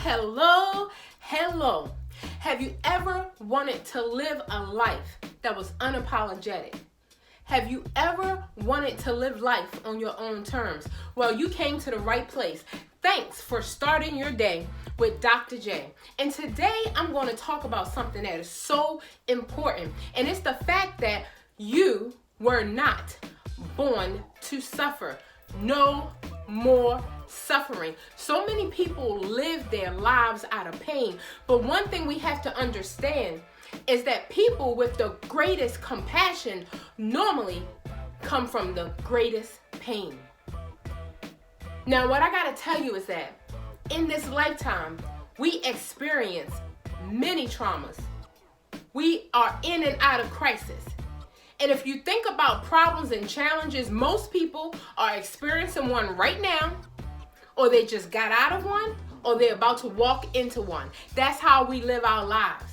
Hello, hello. Have you ever wanted to live a life that was unapologetic? Have you ever wanted to live life on your own terms? Well, you came to the right place. Thanks for starting your day with Dr. J. And today I'm going to talk about something that is so important. And it's the fact that you were not born to suffer. No more suffering. So many people live their lives out of pain. But one thing we have to understand is that people with the greatest compassion normally come from the greatest pain. Now, what I gotta tell you is that in this lifetime, we experience many traumas. We are in and out of crisis. And if you think about problems and challenges, most people are experiencing one right now, or they just got out of one, or they're about to walk into one. That's how we live our lives.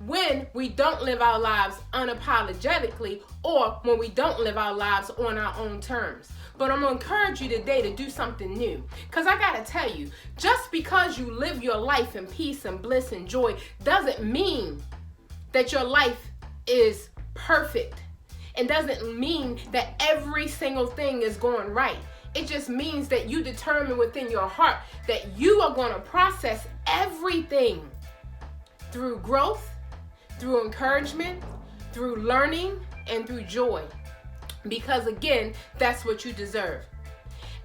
When we don't live our lives unapologetically, or when we don't live our lives on our own terms. But I'm going to encourage you today to do something new. Because I got to tell you, just because you live your life in peace and bliss and joy doesn't mean that your life is perfect. It doesn't mean that every single thing is going right. It just means that you determine within your heart that you are going to process everything through growth, through encouragement, through learning, and through joy. Because again, that's what you deserve.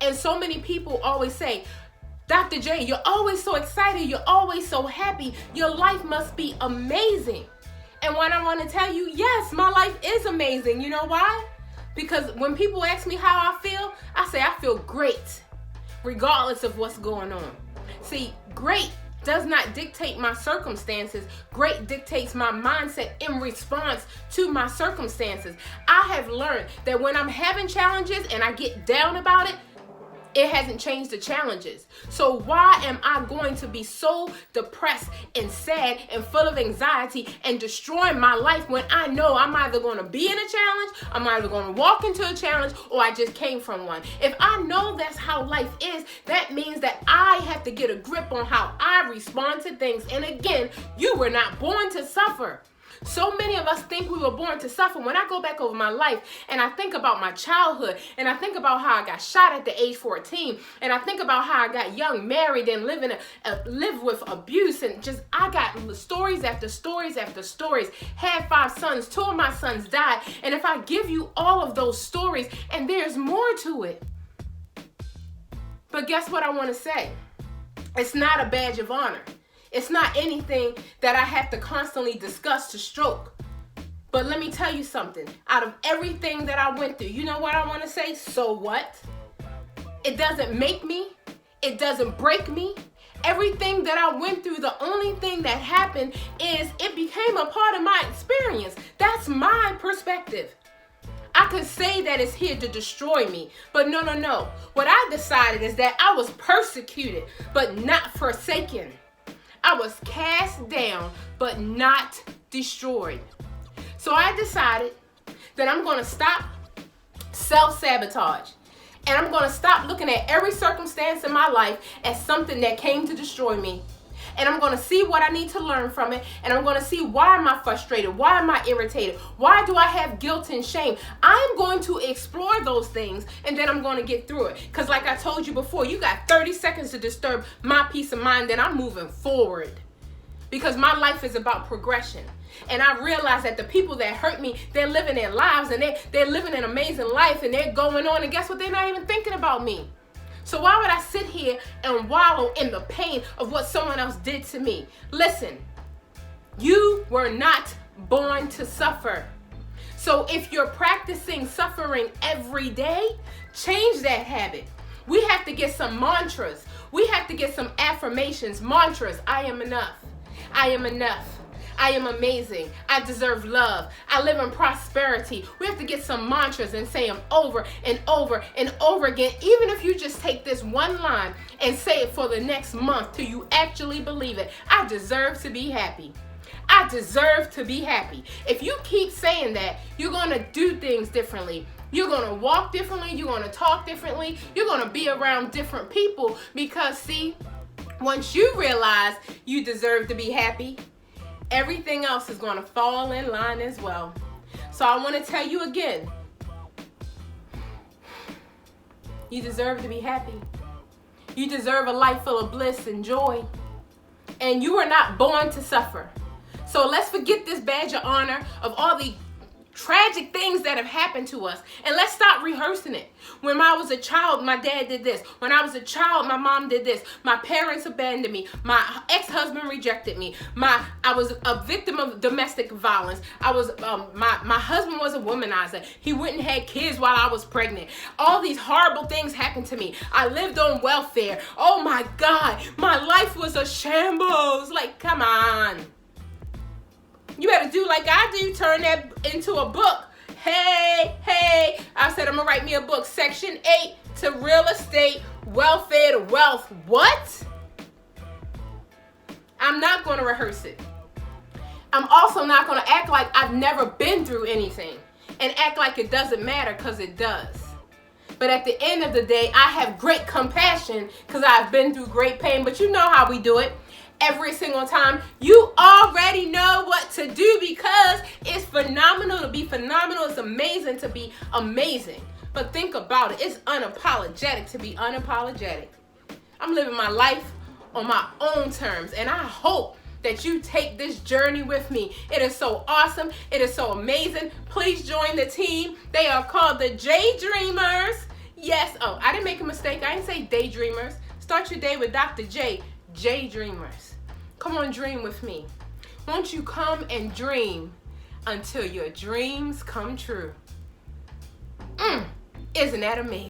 And so many people always say, Dr. J, you're always so excited. You're always so happy. Your life must be amazing. And what I want to tell you, yes, my life is amazing. You know why? Because when people ask me how I feel, I say I feel great, regardless of what's going on. See, great does not dictate my circumstances. Great dictates my mindset in response to my circumstances. I have learned that when I'm having challenges and I get down about it, it hasn't changed the challenges. So why am I going to be so depressed and sad and full of anxiety and destroying my life when I know I'm either going to be in a challenge, I'm either going to walk into a challenge, or I just came from one? If I know that's how life is, that means that I have to get a grip on how I respond to things. And again, you were not born to suffer. So many of us think we were born to suffer. When I go back over my life and I think about my childhood, and I think about how I got shot at the age 14, and I think about how I got young, married, and lived with abuse, and just I got stories after stories after stories. Had 5 sons, 2 of my sons died, and if I give you all of those stories, and there's more to it. But guess what I want to say? It's not a badge of honor. It's not anything that I have to constantly discuss to stroke. But let me tell you something. Out of everything that I went through, you know what I want to say? So what? It doesn't make me. It doesn't break me. Everything that I went through, the only thing that happened is it became a part of my experience. That's my perspective. I could say that it's here to destroy me, but no. What I decided is that I was persecuted, but not forsaken. I was cast down, but not destroyed. So I decided that I'm going to stop self-sabotage. And I'm going to stop looking at every circumstance in my life as something that came to destroy me. And I'm going to see what I need to learn from it. And I'm going to see, why am I frustrated? Why am I irritated? Why do I have guilt and shame? I'm going to explore those things, and then I'm going to get through it. Because like I told you before, you got 30 seconds to disturb my peace of mind, then I'm moving forward. Because my life is about progression. And I realize that the people that hurt me, they're living their lives, and they're living an amazing life, and they're going on, and guess what? They're not even thinking about me. So why would I sit here and wallow in the pain of what someone else did to me? Listen, you were not born to suffer. So if you're practicing suffering every day, change that habit. We have to get some mantras. We have to get some affirmations, mantras. I am enough. I am enough. I am amazing. I deserve love. I live in prosperity. We have to get some mantras and say them over and over and over again. Even if you just take this one line and say it for the next month till you actually believe it. I deserve to be happy. I deserve to be happy. If you keep saying that, you're going to do things differently. You're going to walk differently. You're going to talk differently. You're going to be around different people because, see, Once you realize you deserve to be happy, everything else is going to fall in line as well. So I want to tell you again, you deserve to be happy. You deserve a life full of bliss and joy. And you are not born to suffer. So let's forget this badge of honor of all the tragic things that have happened to us, and let's stop rehearsing it. When I was a child, my dad did this. When I was a child, my mom did this. My parents abandoned me. My ex-husband rejected me. I was a victim of domestic violence. I was my husband was a womanizer. He went and had kids while I was pregnant. All these horrible things happened to me. I lived on welfare. Oh my God, my life was a shambles. Like, come on. You better do like I do, turn that into a book. Hey, I said I'm gonna write me a book. Section 8 to real estate, welfare to wealth. What? I'm not gonna rehearse it. I'm also not gonna act like I've never been through anything and act like it doesn't matter, because it does. But at the end of the day, I have great compassion because I've been through great pain. But you know how we do it. Every single time, you already know what to do, because it's phenomenal to be phenomenal. It's amazing to be amazing. But think about it. It's unapologetic to be unapologetic. I'm living my life on my own terms, and I hope that you take this journey with me. It is so awesome. It is so amazing. Please join the team. They are called the J-Dreamers. Yes. Oh, I didn't make a mistake. I didn't say Daydreamers. Start your day with Dr. J. J-Dreamers. Come on, dream with me. Won't you come and dream until your dreams come true? Isn't that amazing?